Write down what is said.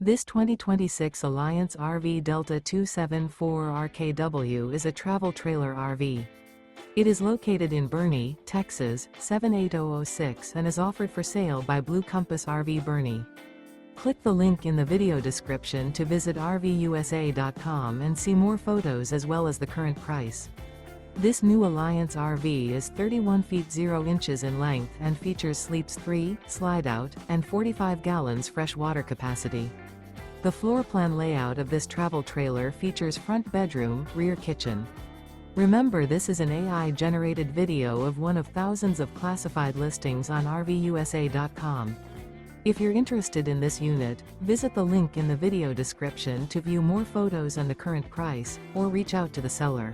This 2026 Alliance RV Delta 274RKW is a travel trailer RV. It is located in Boerne, Texas, 78006 and is offered for sale by Blue Compass RV Boerne. Click the link in the video description to visit RVUSA.com and see more photos as well as the current price. This new Alliance RV is 31 feet 0 inches in length and features sleeps 3, slide-out, and 45 gallons fresh water capacity. The floor plan layout of this travel trailer features front bedroom, rear kitchen. Remember, this is an AI-generated video of one of thousands of classified listings on RVUSA.com. If you're interested in this unit, visit the link in the video description to view more photos and the current price, or reach out to the seller.